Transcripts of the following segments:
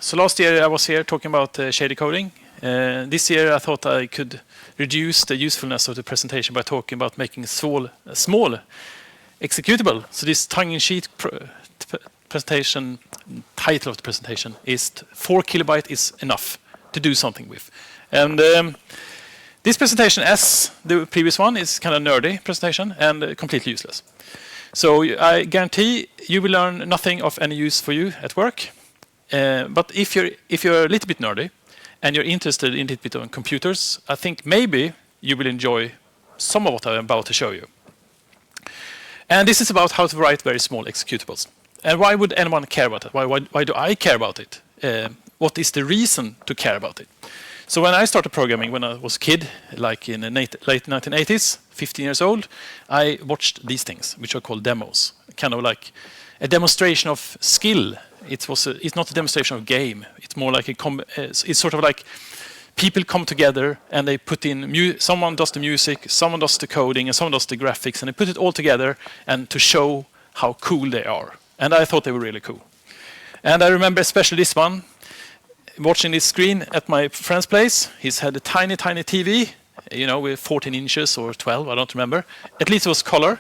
So last year I was here talking about shader coding. This year I thought I could reduce the usefulness of the presentation by talking about making a small executable. So this tongue-in-cheek presentation, title of the presentation is 4 kilobyte is enough to do something with. And this presentation, as the previous one, is kind of nerdy presentation and completely useless. So I guarantee you will learn nothing of any use for you at work. But if you're a little bit nerdy and you're interested in a little bit on computers, I think maybe you will enjoy some of what I'm about to show you. And this is about how to write very small executables. And why would anyone care about it? Why do I care about it? What is the reason to care about it? So when I started programming when I was a kid, like in the late 1980s, 15 years old, I watched these things, which are called demos. Kind of like a demonstration of skill. It's not a demonstration of game. It's more like it's sort of like people come together and they put in someone does the music, someone does the coding, and someone does the graphics, and they put it all together and to show how cool they are. And I thought they were really cool. And I remember especially this one, watching this screen at my friend's place. He's had a tiny, tiny TV, with 14 inches or 12, I don't remember. At least it was color.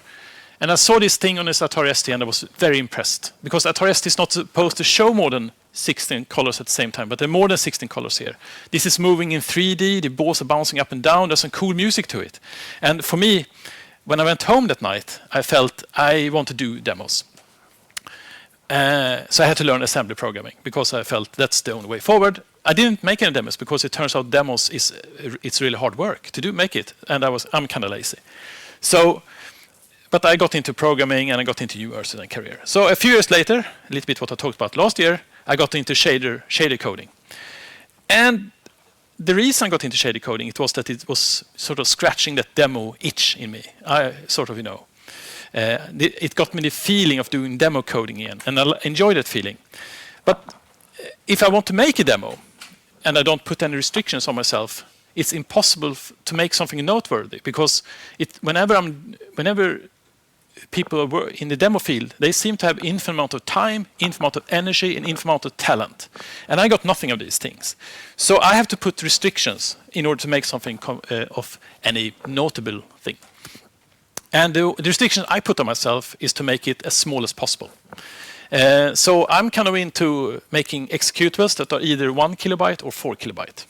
And I saw this thing on his Atari ST and I was very impressed. Because Atari ST is not supposed to show more than 16 colors at the same time, but there are more than 16 colors here. This is moving in 3D, the balls are bouncing up and down, there's some cool music to it. And for me, when I went home that night, I felt I want to do demos. So I had to learn assembly programming because I felt that's the only way forward. I didn't make any demos because it turns out demos it's really hard work to make it, and I'm kind of lazy. But I got into programming and I got into university and career. So a few years later, a little bit what I talked about last year, I got into shader coding. And the reason I got into shader coding, it was that it was sort of scratching that demo itch in me. It got me the feeling of doing demo coding again, and I enjoyed that feeling. But if I want to make a demo, and I don't put any restrictions on myself, it's impossible to make something noteworthy, because whenever people are in the demo field, they seem to have infinite amount of time, infinite amount of energy, and infinite amount of talent. And I got nothing of these things. So I have to put restrictions in order to make something of any notable thing. And the restriction I put on myself is to make it as small as possible. So I'm kind of into making executables that are either 1 kilobyte or 4 kilobyte.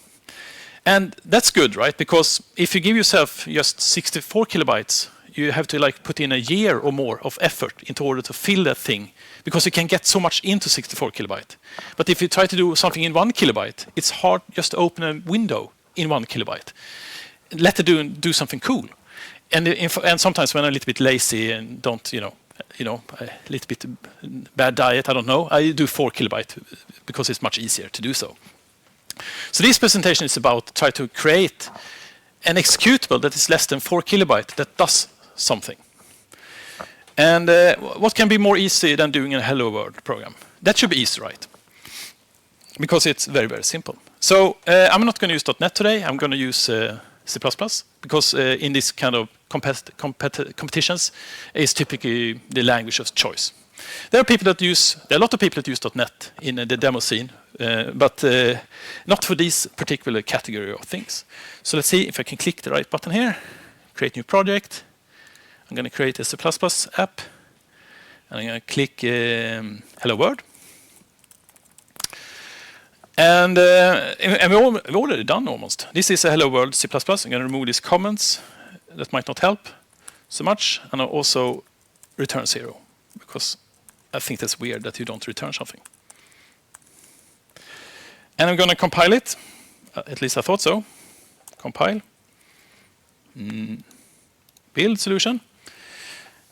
And that's good, right? Because if you give yourself just 64 kilobytes, you have to put in a year or more of effort in order to fill that thing, because you can get so much into 64 kilobyte. But if you try to do something in 1 kilobyte, it's hard just to open a window in 1 kilobyte. Let it do something cool. And sometimes when I'm a little bit lazy and don't, a little bit bad diet, I don't know, I do 4 kilobyte because it's much easier to do so. So this presentation is about try to create an executable that is less than 4 kilobyte that does something. And what can be more easy than doing a Hello World program? That should be easy, right? Because it's very, very simple. So I'm not going to use .NET today. I'm going to use C++, because in this kind of competitions, it's typically the language of choice. There are a lot of people that use .NET in the demo scene, but not for this particular category of things. So let's see if I can click the right button here, create new project. I'm going to create a C++ app, and I'm going to click Hello World. And we've already done almost. This is a Hello World C++. I'm going to remove these comments that might not help so much, and I'll also return 0, because I think that's weird that you don't return something. And I'm going to compile it. At least I thought so. Compile. Build solution.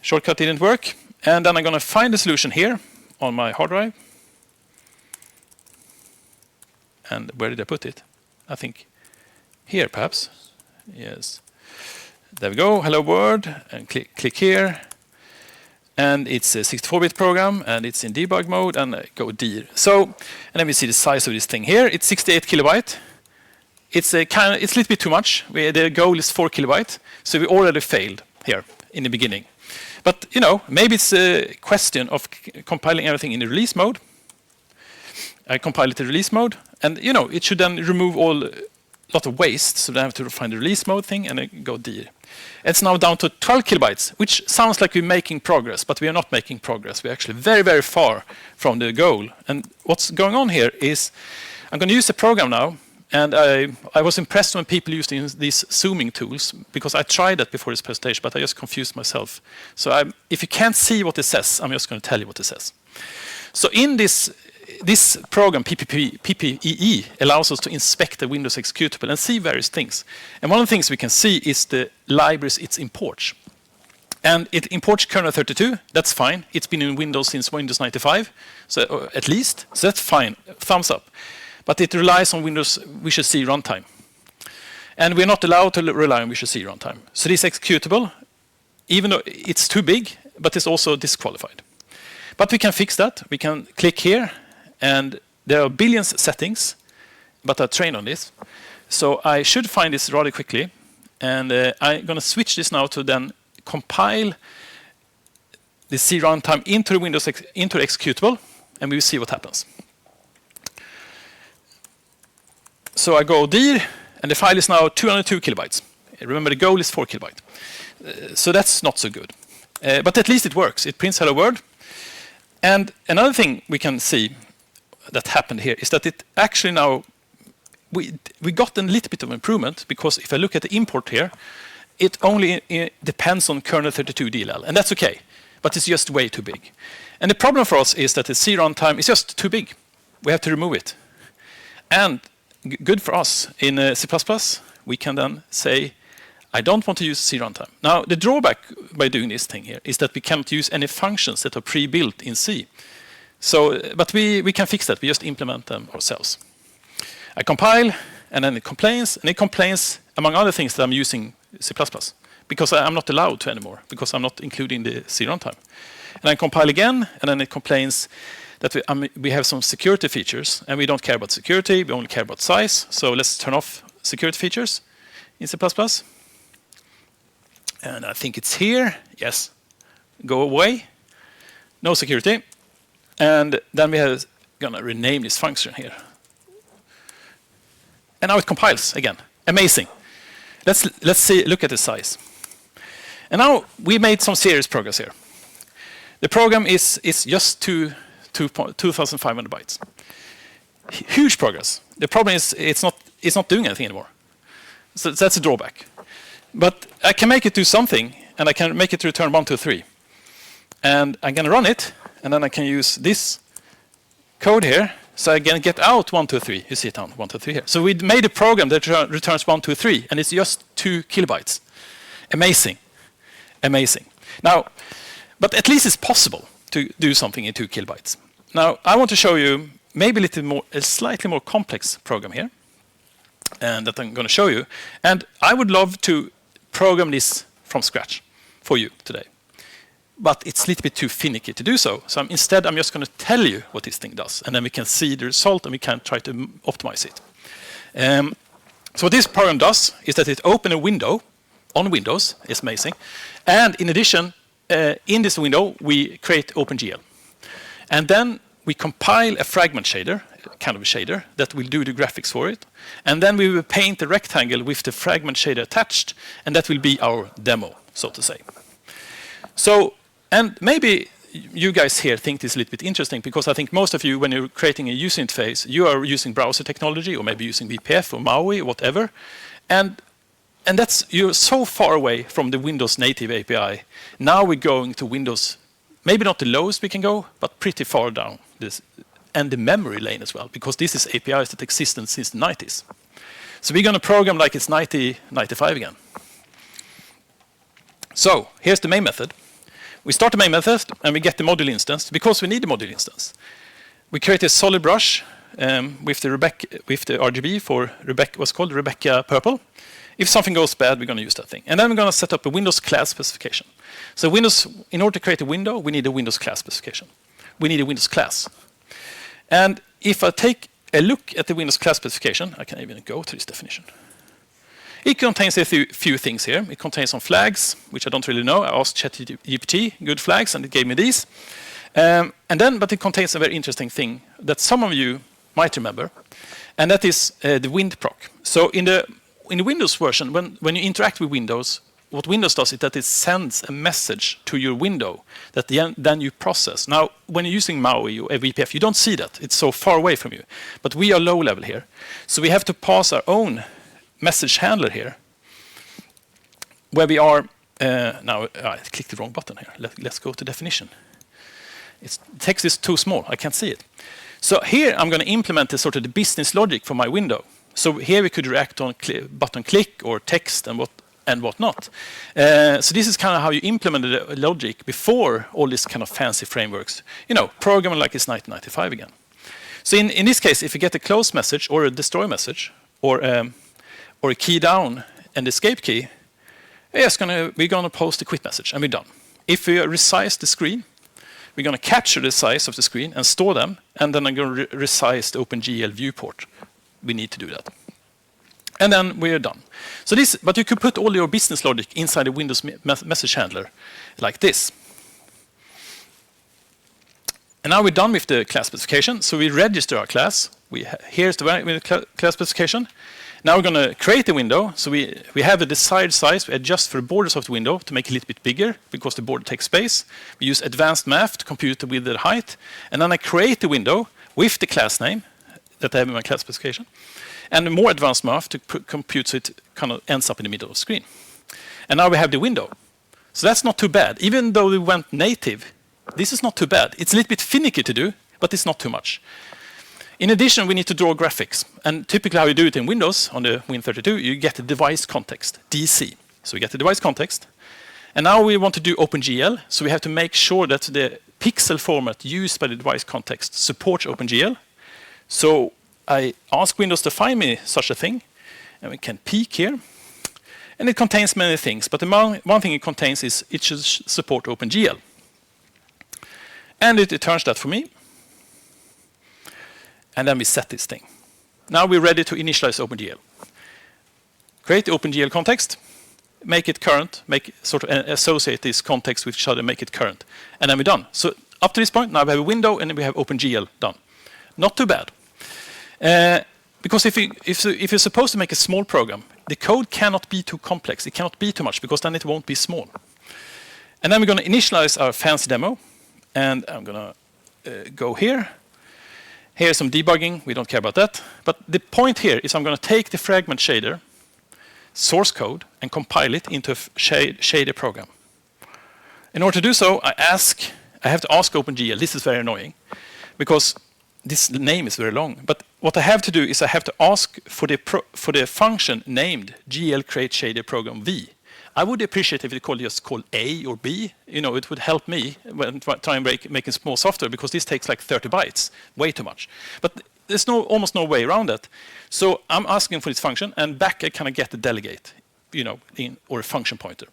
Shortcut didn't work. And then I'm going to find the solution here on my hard drive. And where did I put it? I think here, perhaps. Yes. There we go. Hello World. And click here. And it's a 64-bit program, and it's in debug mode, and I go dir. So, and then we see the size of this thing here. It's 68 kilobyte. It's a little bit too much. The goal is 4 kilobyte, so we already failed here in the beginning. But maybe it's a question of compiling everything in the release mode. I compile it to release mode, and it should then remove all lot of waste. So then I have to find the release mode thing and then go dir. It's now down to 12 kilobytes, which sounds like we're making progress, but we are not making progress. We're actually very, very far from the goal. And what's going on here is I'm going to use the program now. And I was impressed when people used these zooming tools, because I tried that before this presentation, but I just confused myself. So if you can't see what it says, I'm just going to tell you what it says. So in this program, PPE, allows us to inspect the Windows executable and see various things. And one of the things we can see is the libraries it imports. And it imports kernel 32. That's fine. It's been in Windows since Windows 95, so at least. So that's fine. Thumbs up. But it relies on Windows Visual C runtime. And we're not allowed to rely on Visual C runtime. So this executable, even though it's too big, but it's also disqualified. But we can fix that. We can click here, and there are billions of settings, but I trained on this. So I should find this rather quickly. And I'm going to switch this now to then compile the C runtime into the Windows into the executable, and we will see what happens. So I go dir, and the file is now 202 kilobytes. Remember, the goal is 4 kilobytes. So that's not so good. But at least it works. It prints hello world. And another thing we can see that happened here is that it actually now, we got a little bit of improvement, because if I look at the import here, it only depends on kernel 32 DLL, and that's okay. But it's just way too big. And the problem for us is that the C runtime is just too big. We have to remove it. And good for us, in C++, we can then say, I don't want to use C runtime. Now, the drawback by doing this thing here is that we cannot use any functions that are pre-built in C. So, but we can fix that. We just implement them ourselves. I compile, and then it complains, among other things, that I'm using C++, because I'm not allowed to anymore, because I'm not including the C runtime. And I compile again, and then it complains that we have some security features, and we don't care about security, we only care about size. So let's turn off security features in C++. And I think it's here. Yes. Go away. No security. And then we are going to rename this function here. And now it compiles again. Amazing. Let's see. Look at the size. And now we made some serious progress here. The program is just 2,500 bytes. Huge progress. The problem is it's not doing anything anymore. So that's a drawback. But I can make it do something, and I can make it return 1, 2, 3. And I'm going to run it, and then I can use this code here. So I can get out 1, 2, 3. You see it down 1, 2, 3 here. So we made a program that returns 1, 2, 3, and it's just 2 kilobytes. Amazing. Amazing. Now, but at least it's possible to do something in 2 kilobytes. Now, I want to show you maybe a slightly more complex program here, and that I'm going to show you. And I would love to program this from scratch for you today. But it's a little bit too finicky to do so. So instead, I'm just going to tell you what this thing does, and then we can see the result, and we can try to optimize it. So what this program does is that it opens a window on Windows. It's amazing. And in addition, in this window, we create OpenGL. And then we compile a fragment shader, kind of a shader, that will do the graphics for it. And then we will paint the rectangle with the fragment shader attached, and that will be our demo, so to say. So, and maybe you guys here think this is a little bit interesting, because I think most of you, when you're creating a user interface, you are using browser technology, or maybe using VPF or MAUI or whatever. And you're so far away from the Windows native API. Now we're going to Windows, maybe not the lowest we can go, but pretty far down this, and the memory lane as well, because this is APIs that exist since the 90s. So we're going to program like it's 95 again. So here's the main method. We start the main method, and we get the module instance, because we need the module instance. We create a solid brush with the RGB for what's called Rebecca Purple. If something goes bad, we're going to use that thing. And then we're going to set up a Windows class specification. So Windows, in order to create a window, we need a Windows class specification. We need a Windows class. And if I take a look at the Windows class specification, I can even go to this definition. It contains a few things here. It contains some flags, which I don't really know. I asked ChatGPT, good flags, and it gave me these. But it contains a very interesting thing that some of you might remember, and that is the WindProc. So in the Windows version, when you interact with Windows, what Windows does is that it sends a message to your window that then you process. Now, when you're using MAUI or VPF, you don't see that. It's so far away from you. But we are low level here. So we have to pass our own message handler here, where we are, now I clicked the wrong button here. Let's go to definition. Text is too small, I can't see it. So here I'm going to implement the sort of the business logic for my window. So here we could react on button click or text and whatnot. So this is kind of how you implement the logic before all these kind of fancy frameworks. You know, programming like it's 1995 again. So in this case, if you get a close message or a destroy message or a key down and escape key, we're going to post a quit message and we're done. If we resize the screen, we're going to capture the size of the screen and store them, and then I'm going to resize the OpenGL viewport. We need to do that. And then we are done. So but you could put all your business logic inside a Windows message handler like this. And now we're done with the class specification. So we register our class. Here's the class specification. Now we're going to create a window. So we have a desired size. We adjust for the borders of the window to make it a little bit bigger because the border takes space. We use advanced math to compute the width and height. And then I create the window with the class name that I have in my class specification. And more advanced math to compute so it kind of ends up in the middle of the screen. And now we have the window. So that's not too bad. Even though we went native, this is not too bad. It's a little bit finicky to do, but it's not too much. In addition, we need to draw graphics. And typically how you do it in Windows, on the Win32, you get a device context, DC. So we get the device context. And now we want to do OpenGL, so we have to make sure that the pixel format used by the device context supports OpenGL. So I ask Windows to find me such a thing, and we can peek here. And it contains many things, but the one thing it contains is it should support OpenGL. And it returns that for me. And then we set this thing. Now we're ready to initialize OpenGL. Create the OpenGL context, make it current, associate this context with each other, make it current. And then we're done. So up to this point, now we have a window and then we have OpenGL done. Not too bad. Because if you're supposed to make a small program, the code cannot be too complex. It cannot be too much because then it won't be small. And then we're going to initialize our fancy demo. And I'm going to go here. Here's some debugging. We don't care about that. But the point here is I'm going to take the fragment shader, source code, and compile it into a shader program. In order to do so, I have to ask OpenGL. This is very annoying because this name is very long. But what I have to do is I have to ask for the function named GL create shader program V. I would appreciate if it just called A or B. You know, it would help me when trying making small software because this takes like 30 bytes, way too much. But there's almost no way around that. So I'm asking for this function, and back I kind of get the delegate, or a function pointer.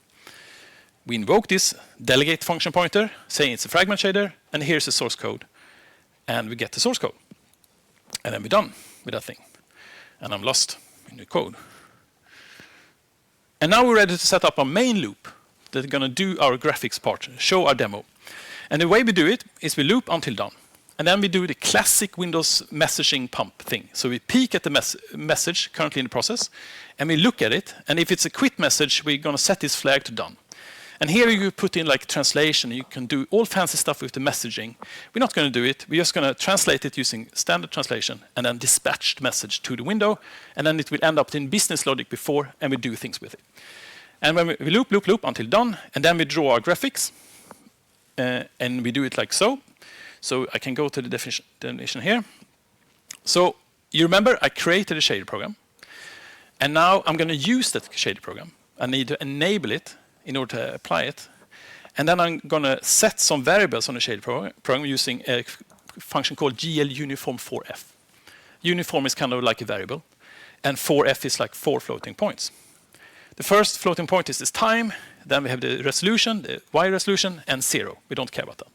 We invoke this delegate function pointer, saying it's a fragment shader, and here's the source code, and we get the source code, and then we're done with that thing. And I'm lost in the code. And now we're ready to set up our main loop that's going to do our graphics part, show our demo. And the way we do it is we loop until done. And then we do the classic Windows messaging pump thing. So we peek at the message currently in the process, and we look at it. And if it's a quit message, we're going to set this flag to done. And here you put in like translation. You can do all fancy stuff with the messaging. We're not going to do it. We're just going to translate it using standard translation and then dispatch the message to the window. And then it will end up in business logic before, and we do things with it. And when we loop until done, and then we draw our graphics. And we do it like so. So I can go to the definition here. So you remember I created a shader program. And now I'm going to use that shader program. I need to enable it in order to apply it. And then I'm going to set some variables on the shader program using a function called GL uniform 4f. Uniform is kind of like a variable, and 4f is like 4 floating points. The first floating point is this time, then we have the resolution, the Y resolution, and 0. We don't care about that.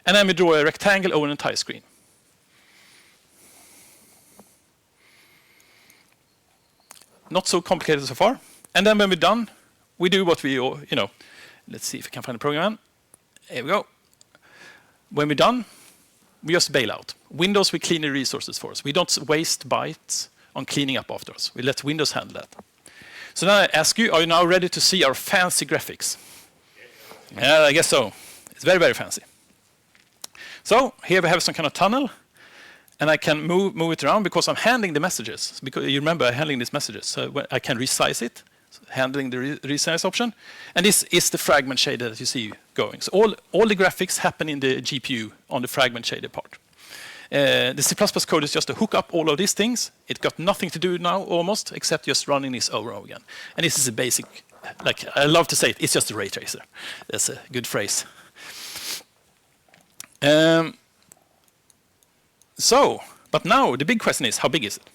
And then we draw a rectangle over an entire screen. Not so complicated so far. And then when we're done, we do what we, let's see if we can find the program. Here we go. When we're done, we just bail out. Windows will clean the resources for us. We don't waste bytes on cleaning up after us. We let Windows handle that. So now I ask you, are you now ready to see our fancy graphics? Yeah, I guess so. It's very, very fancy. So here we have some kind of tunnel, and I can move it around because I'm handling the messages. Because you remember, I'm handling these messages. So I can resize it, handling the resize option. And this is the fragment shader that you see going. So all the graphics happen in the GPU on the fragment shader part. The C++ code is just to hook up all of these things. It got nothing to do now, almost, except just running this over and over again. And this is a basic, like I love to say it, it's just a ray tracer. That's a good phrase. But now the big question is, how big is it?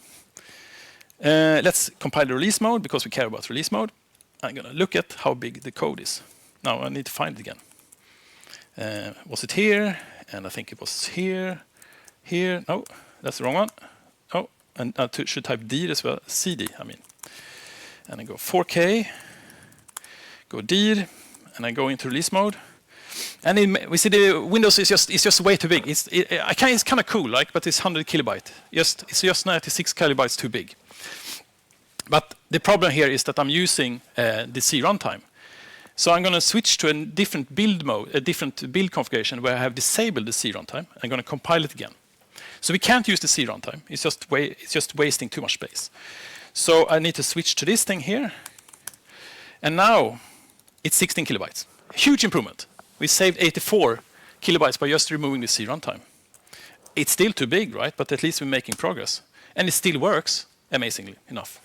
Let's compile the release mode, because we care about release mode. I'm going to look at how big the code is. Now I need to find it again. Was it here? And I think it was here. Here, no, that's the wrong one. Oh, and I should type D as well, CD, I mean. And I go 4K, go D, and I go into release mode. And we see the Windows is just way too big. It's kind of cool, like, but it's 100 kilobyte. It's just 96 kilobytes too big. But the problem here is that I'm using the C runtime. So I'm going to switch to a different build mode, a different build configuration where I have disabled the C runtime. I'm going to compile it again. So we can't use the C runtime. It's just wasting too much space. So I need to switch to this thing here. And now it's 16 kilobytes. Huge improvement. We saved 84 kilobytes by just removing the C runtime. It's still too big, right? But at least we're making progress. And it still works, amazingly enough.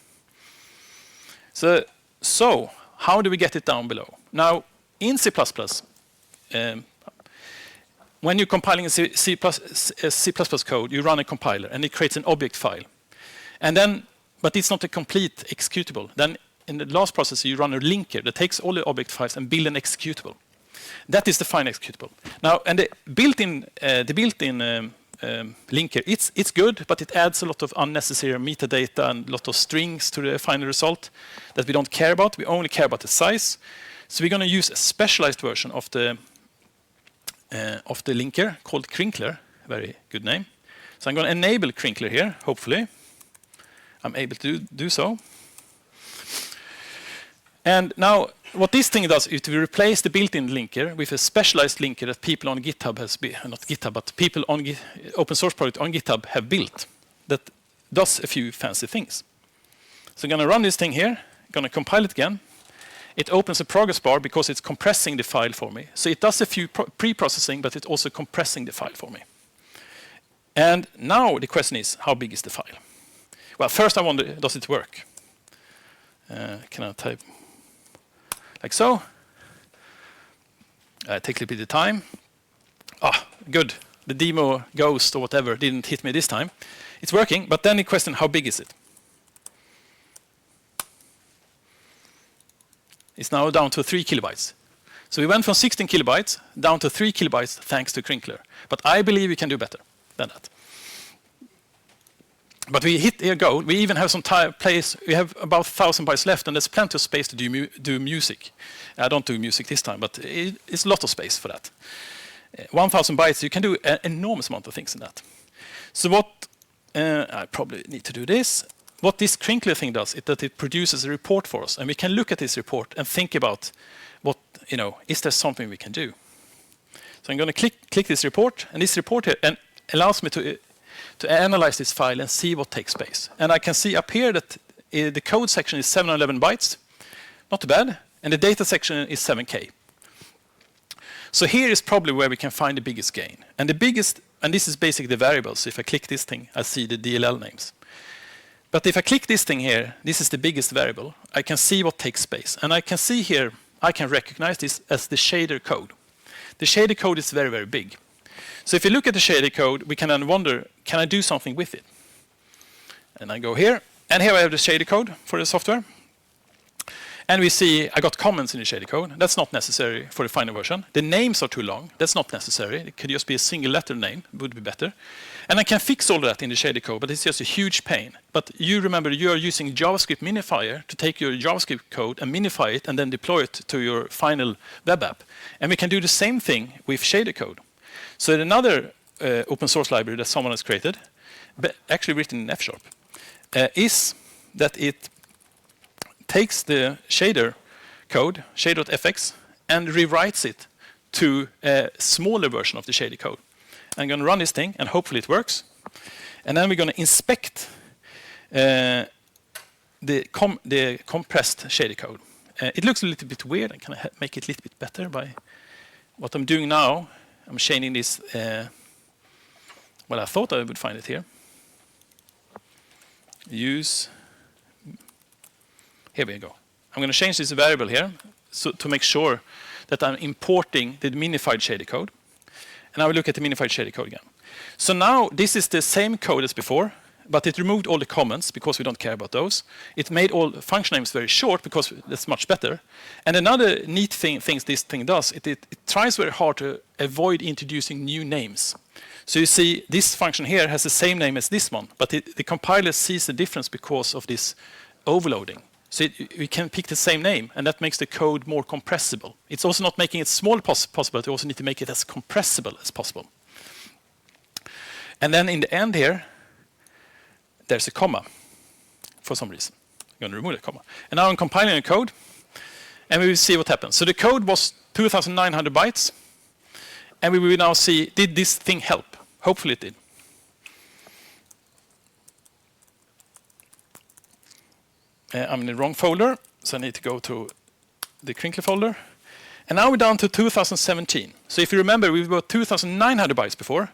So how do we get it down below? Now, in C++, when you're compiling a C++ code, you run a compiler, and it creates an object file. But it's not a complete executable. Then in the last process, you run a linker that takes all the object files and build an executable. That is the final executable. Now, and the built-in linker, it's good, but it adds a lot of unnecessary metadata and a lot of strings to the final result that we don't care about. We only care about the size. So we're going to use a specialized version of the linker called Crinkler. Very good name. So I'm going to enable Crinkler here, hopefully. I'm able to do so. And now, what this thing does is to replace the built-in linker with a specialized linker that people on GitHub not GitHub, but people on open source project on GitHub have built that does a few fancy things. So I'm going to run this thing here, going to compile it again. It opens a progress bar because it's compressing the file for me. So it does a few pre-processing, but it's also compressing the file for me. And now the question is, how big is the file? Well, first I wonder, does it work? Can I type like so? Take a little bit of time. Ah, good. The demo ghost or whatever didn't hit me this time. It's working, but then the question, how big is it? It's now down to 3 kilobytes. So we went from 16 kilobytes down to 3 kilobytes thanks to Crinkler. But I believe we can do better than that. But we hit a goal. We even have some place. We have about 1,000 bytes left, and there's plenty of space to do music. I don't do music this time, but it's a lot of space for that. 1,000 bytes, you can do an enormous amount of things in that. So what I probably need to do this. What this Crinkler thing does is that it produces a report for us, and we can look at this report and think about what, is there something we can do? So I'm going to click this report, and this report here allows me to analyze this file and see what takes place. And I can see up here that the code section is 711 bytes, not too bad, and the data section is 7K. So here is probably where we can find the biggest gain. And this is basically the variables. If I click this thing, I see the DLL names. But if I click this thing here, this is the biggest variable. I can see what takes place. And I can see here, I can recognize this as the shader code. The shader code is very, very big. So if you look at the shader code, we can then wonder, can I do something with it? And I go here, and here I have the shader code for the software. And we see I got comments in the shader code. That's not necessary for the final version. The names are too long. That's not necessary. It could just be a single letter name, would be better. And I can fix all that in the shader code, but it's just a huge pain. But you remember, you are using JavaScript minifier to take your JavaScript code and minify it and then deploy it to your final web app. And we can do the same thing with shader code. So another open source library that someone has created, but actually written in F#, is that it takes the shader code, shader.fx, and rewrites it to a smaller version of the shader code. I'm going to run this thing, and hopefully it works. And then we're going to inspect the compressed shader code. It looks a little bit weird. I can make it a little bit better by what I'm doing now. I'm changing this. Well, I thought I would find it here. Use. Here we go. I'm going to change this variable here to make sure that I'm importing the minified shader code. And I will look at the minified shader code again. So now this is the same code as before, but it removed all the comments because we don't care about those. It made all function names very short because that's much better. And another neat things this thing does, it tries very hard to avoid introducing new names. So you see this function here has the same name as this one, but the compiler sees the difference because of this overloading. So we can pick the same name, and that makes the code more compressible. It's also not making it small possible, you also need to make it as compressible as possible. And then in the end here, there's a comma for some reason. I'm going to remove the comma. And now I'm compiling the code, and we will see what happens. So the code was 2,900 bytes, and we will now see, did this thing help? Hopefully it did. I'm in the wrong folder, so I need to go to the crinkly folder. And now we're down to 2017. So if you remember, we were 2,900 bytes before,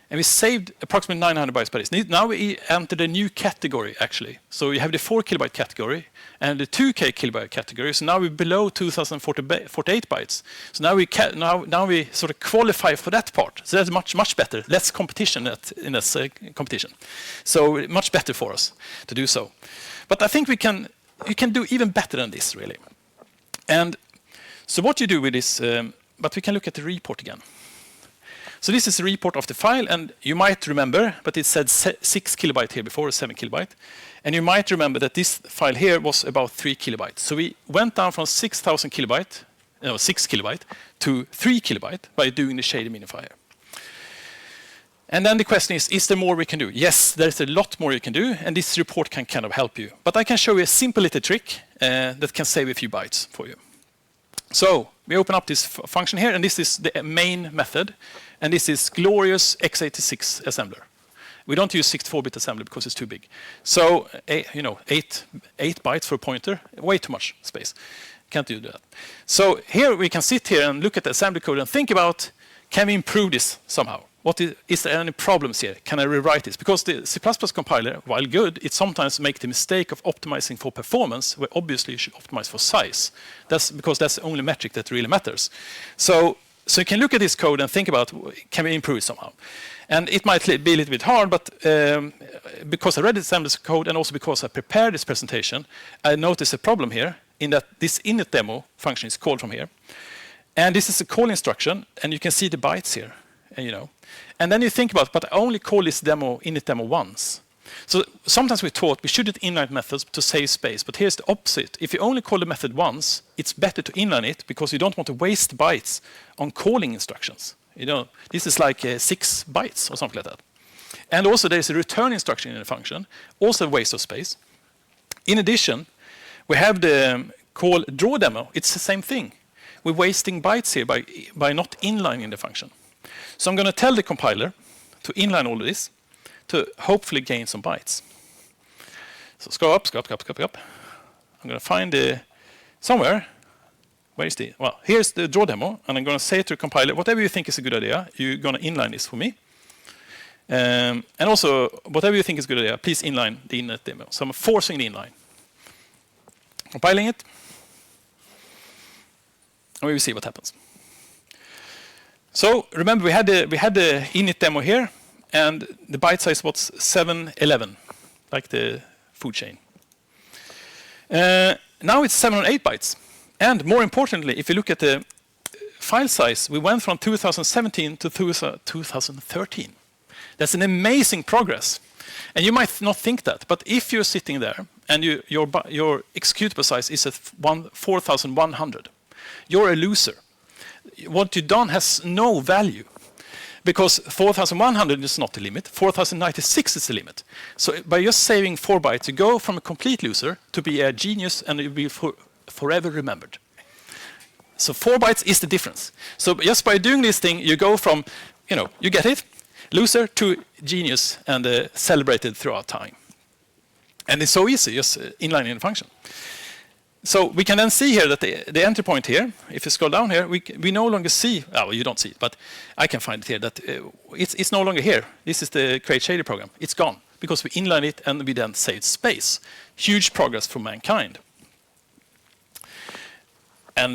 and we saved approximately 900 bytes per disk. Now we entered a new category, actually. So you have the 4 kilobyte category and the 2K kilobyte category. So now we're below 2,048 bytes. So now we sort of qualify for that part. So that's much better. Less competition in this competition. So much better for us to do so. But I think you can do even better than this, really. And so what you do with this, but we can look at the report again. So this is a report of the file, and you might remember, but it said 6 kilobyte here before, 7 kilobyte. And you might remember that this file here was about 3 kilobytes. So we went down from 6,000 kilobyte, 6 kilobyte, to 3 kilobyte by doing the shader minifier. And then the question is there more we can do? Yes, there's a lot more you can do, and this report can kind of help you. But I can show you a simple little trick that can save a few bytes for you. So we open up this function here, and this is the main method, and this is glorious x86 assembler. We don't use 64-bit assembler because it's too big. So 8 bytes for a pointer, way too much space. Can't do that. So here we can sit here and look at the assembly code and think about, can we improve this somehow? Is there any problems here? Can I rewrite this? Because the C++ compiler, while good, it sometimes makes the mistake of optimizing for performance, where obviously you should optimize for size. That's because that's the only metric that really matters. So you can look at this code and think about, can we improve it somehow? And it might be a little bit hard, but because I read the assembly code and also because I prepared this presentation, I noticed a problem here in that this init demo function is called from here. And this is a call instruction, and you can see the bytes here. And then you think about, but I only call this init demo once. So sometimes we thought we shouldn't inline methods to save space, but here's the opposite. If you only call the method once, it's better to inline it because you don't want to waste bytes on calling instructions. This is like 6 bytes or something like that. And also there's a return instruction in the function, also a waste of space. In addition, we have the call draw demo. It's the same thing. We're wasting bytes here by not inlining the function. So I'm going to tell the compiler to inline all of this to hopefully gain some bytes. So scroll up. I'm going to find somewhere. Where is the? Well, here's the draw demo, and I'm going to say to the compiler, whatever you think is a good idea, you're going to inline this for me. And also, whatever you think is a good idea, please inline the init demo. So I'm forcing the inline. Compiling it. And we will see what happens. So remember, we had the init demo here, and the byte size was 711, like the food chain. Now it's 708 bytes. And more importantly, if you look at the file size, we went from 2017 to 2013. That's an amazing progress. And you might not think that, but if you're sitting there and your executable size is at 4,100, you're a loser. What you've done has no value. because 4100 is not the limit, 4096 is the limit. So by just saving 4 bytes, you go from a complete loser to be a genius, and you'll be forever remembered. So 4 bytes is the difference. So just by doing this thing, you go from, you get it, loser to genius, and celebrated throughout time. And it's so easy, just inlining the function. So we can then see here that the entry point here, if you scroll down here, we no longer see, well, you don't see it, but I can find it here, that it's no longer here. This is the create shader program. It's gone, because we inline it and we then saved space. Huge progress for mankind. And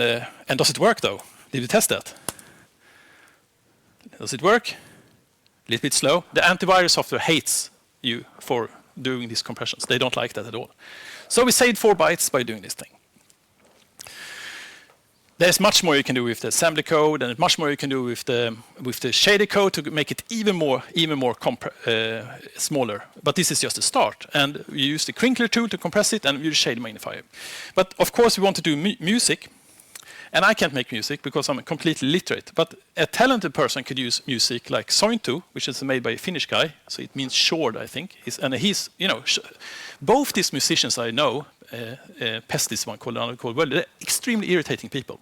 does it work, though? Did we test that? Does it work? A little bit slow. The antivirus software hates you for doing these compressions. They don't like that at all. So we saved 4 bytes by doing this thing. There's much more you can do with the assembly code, and much more you can do with the shader code to make it even more smaller. But this is just a start. And we use the crinkler tool to compress it, and we use shader magnifier. But of course, we want to do music. And I can't make music because I'm completely illiterate. But a talented person could use music like Swetugg, which is made by a Finnish guy. So it means short, I think. He's, both these musicians I know, Pest is one called, another called, well, they're extremely irritating people.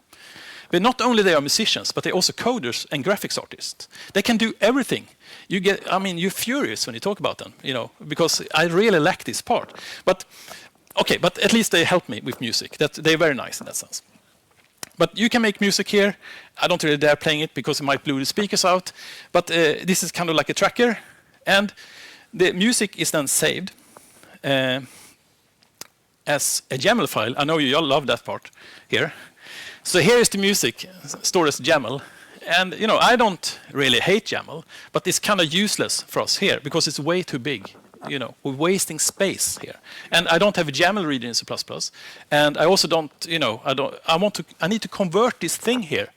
But not only they are musicians, but they're also coders and graphics artists. They can do everything. You're furious when you talk about them, because I really lack this part. But at least they help me with music. They're very nice in that sense. But you can make music here. I don't really dare playing it because it might blow the speakers out. But this is kind of like a tracker. And the music is then saved as a YAML file. I know you all love that part here. So here is the music stored as YAML. And I don't really hate YAML, but it's kind of useless for us here because it's way too big. We're wasting space here. And I don't have a YAML reader in C++. And I also don't, I need to convert this thing here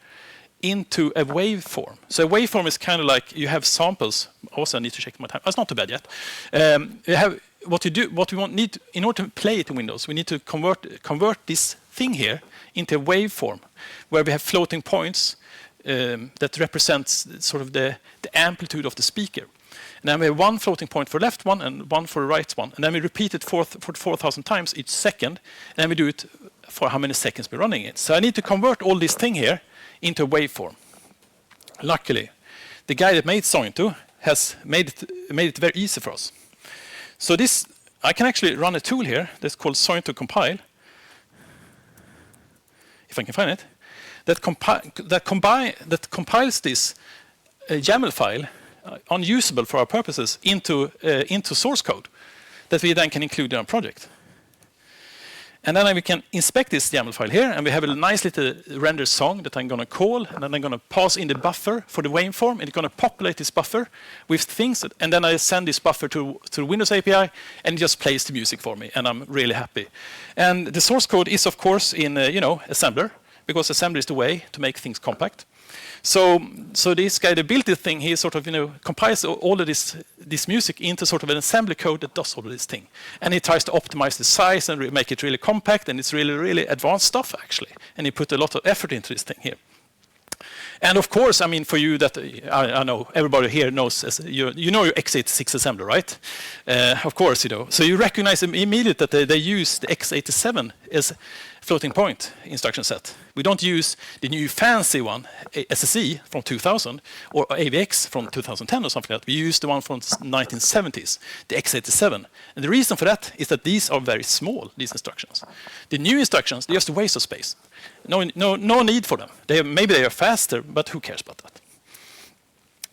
into a waveform. So a waveform is kind of like you have samples. Also, I need to check my time. It's not too bad yet. You have in order to play it in Windows, we need to convert this thing here into a waveform where we have floating points that represents sort of the amplitude of the speaker. And then we have one floating point for the left one and one for the right one. And then we repeat it for 4,000 times each second. And then we do it for how many seconds we're running it. So I need to convert all this thing here into a waveform. Luckily, the guy that made Swetugg has made it very easy for us. So I can actually run a tool here that's called Swetugg compile, if I can find it, that compiles this YAML file, unusable for our purposes, into source code that we then can include in our project. And then we can inspect this YAML file here, and we have a nice little render song that I'm going to call, and then I'm going to pass in the buffer for the waveform, and it's going to populate this buffer with things, and then I send this buffer to the Windows API, and it just plays the music for me, and I'm really happy. And the source code is, of course, in assembler, because assembler is the way to make things compact. So this guy that built this thing, he sort of compiles all of this music into sort of an assembly code that does all of this thing, and he tries to optimize the size and make it really compact, and it's really, really advanced stuff actually. And he put a lot of effort into this thing here. And of course, for you that I know everybody here knows, your x86 assembler, right? Of course, So you recognize immediately that they use the x87 as floating point instruction set. We don't use the new fancy one, SSE from 2000, or AVX from 2010 or something like that. We use the one from the 1970s, the x87. And the reason for that is that these are very small, these instructions. The new instructions, they're just a waste of space. No need for them. Maybe they are faster, but who cares about that?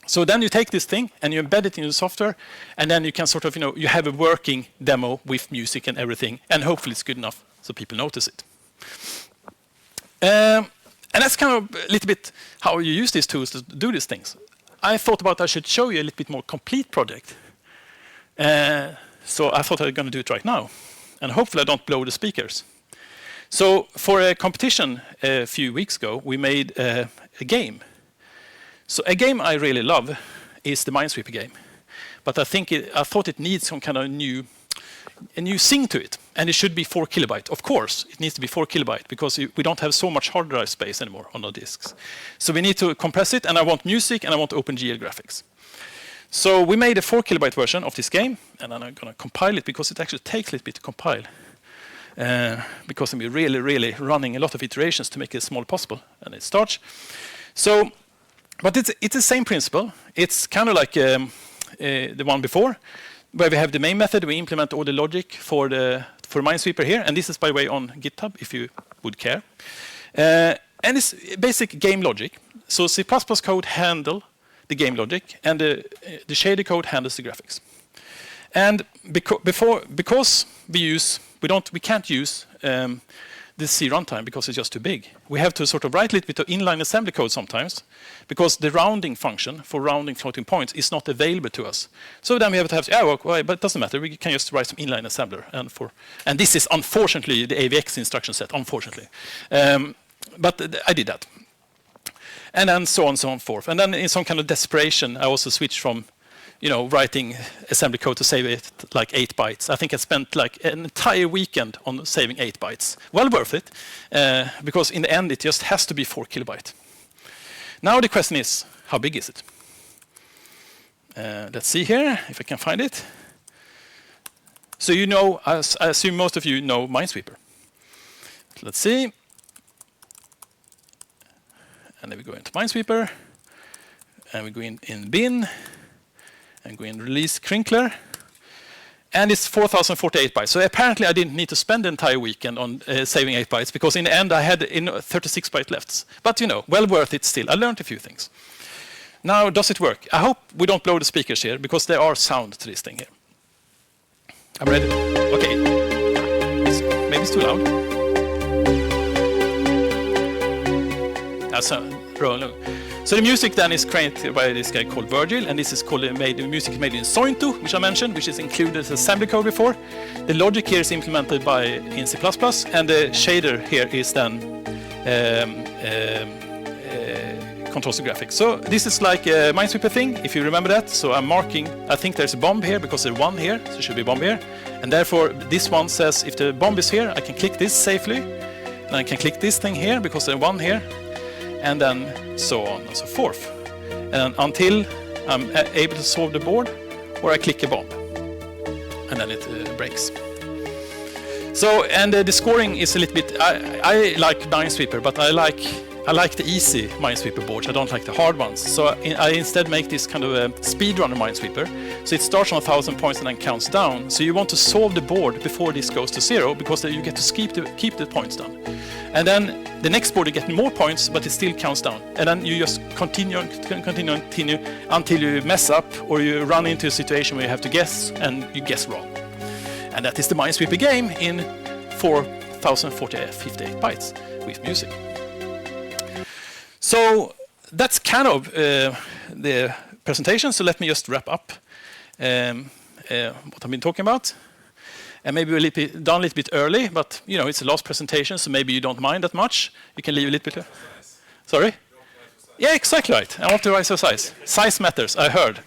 So then you take this thing and you embed it in the software, and then you can sort of, you have a working demo with music and everything, and hopefully it's good enough so people notice it. And that's kind of a little bit how you use these tools to do these things. I thought I should show you a little bit more complete project. So I thought I was going to do it right now. And hopefully I don't blow the speakers. So for a competition a few weeks ago, we made a game. So a game I really love is the Minesweeper game. But I thought it needs some kind of a new zing to it. and it should be 4 kilobyte. Of course, it needs to be 4 kilobyte because we don't have so much hard drive space anymore on the disks. So we need to compress it, and I want music, and I want OpenGL graphics. So we made a 4 kilobyte version of this game, and then I'm going to compile it because it actually takes a little bit to compile. Because we're really running a lot of iterations to make it as small as possible, and it starts. So, but it's the same principle. It's kind of like the one before, where we have the main method. We implement all the logic for Minesweeper here, and this is, by the way, on GitHub if you would care. And it's basic game logic. So C++ code handle the game logic, and the shader code handles the graphics. And because we can't use the C runtime because it's just too big. We have to sort of write a little bit of inline assembly code sometimes because the rounding function for rounding floating points is not available to us. So then we have to but it doesn't matter. We can just write some inline assembler. And this is unfortunately the AVX instruction set, unfortunately. But I did that. And then so on and so forth. And then in some kind of desperation, I also switched from writing assembly code to save it like 8 bytes. I think I spent like an entire weekend on saving 8 bytes. Well worth it, because in the end it just has to be 4 kilobyte. Now the question is, how big is it? Let's see here, if I can find it. So I assume most of you know Minesweeper. Let's see. And then we go into Minesweeper, and we go in bin, and go in release Crinkler, and it's 4048 bytes. So apparently I didn't need to spend the entire weekend on saving 8 bytes, because in the end I had 36 byte left. But well worth it still. I learned a few things. Now, does it work? I hope we don't blow the speakers here, because there are sound to this thing here. I'm ready. Okay. Maybe it's too loud. That's rolling. So the music then is created by this guy called Virgil, and this is called the music is made in Sointu, which I mentioned, which is included as assembly code before. The logic here is implemented in C++, and the shader here is then controls the graphics. So this is like a Minesweeper thing, if you remember that. So I'm marking, I think there's a bomb here because there's one here, so there should be a bomb here. And therefore this one says if the bomb is here, I can click this safely. And I can click this thing here because there's one here. And then so on and so forth. And until I'm able to solve the board, or I click a bomb. And then it breaks. So, and the scoring is a little bit, I like Minesweeper, but I like the easy Minesweeper boards. I don't like the hard ones. So I instead make this kind of a speedrunner Minesweeper. So it starts on 1,000 points and then counts down. So you want to solve the board before this goes to 0, because then you get to keep the points down. And then the next board you get more points, but it still counts down. And then you just continue until you mess up, or you run into a situation where you have to guess, and you guess wrong. And that is the Minesweeper game in 4058 bytes with music. So that's kind of the presentation. So let me just wrap up what I've been talking about. And maybe we're done a little bit early, but it's the last presentation, so maybe you don't mind that much. You can leave a little bit. Sorry? Yeah, exactly right. I want to write size. Size matters, I heard.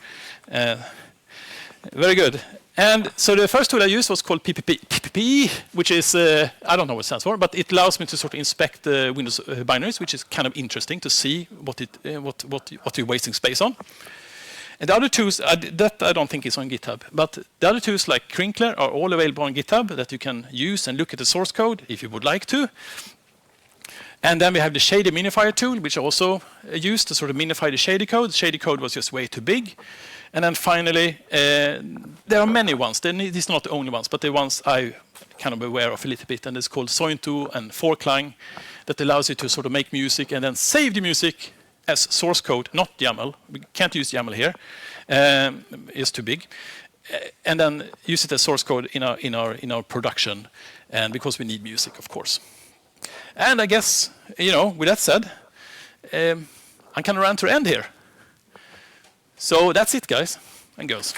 Very good. And so the first tool I used was called PPP, which is, I don't know what it stands for, but it allows me to sort of inspect the Windows binaries, which is kind of interesting to see what you're wasting space on. And the other tools, that I don't think is on GitHub, but the other tools like Crinkler are all available on GitHub that you can use and look at the source code if you would like to. And then we have the shader minifier tool, which I also used to sort of minify the shader code. The shader code was just way too big. And then finally, there are many ones. These are not the only ones, but the ones I kind of aware of a little bit. And it's called Sointu and Forklang that allows you to sort of make music and then save the music as source code, not YAML. We can't use YAML here. It's too big. And then use it as source code in our production, and because we need music, of course. And I guess, with that said, I'm kind of ran to the end here. So that's it, guys and girls.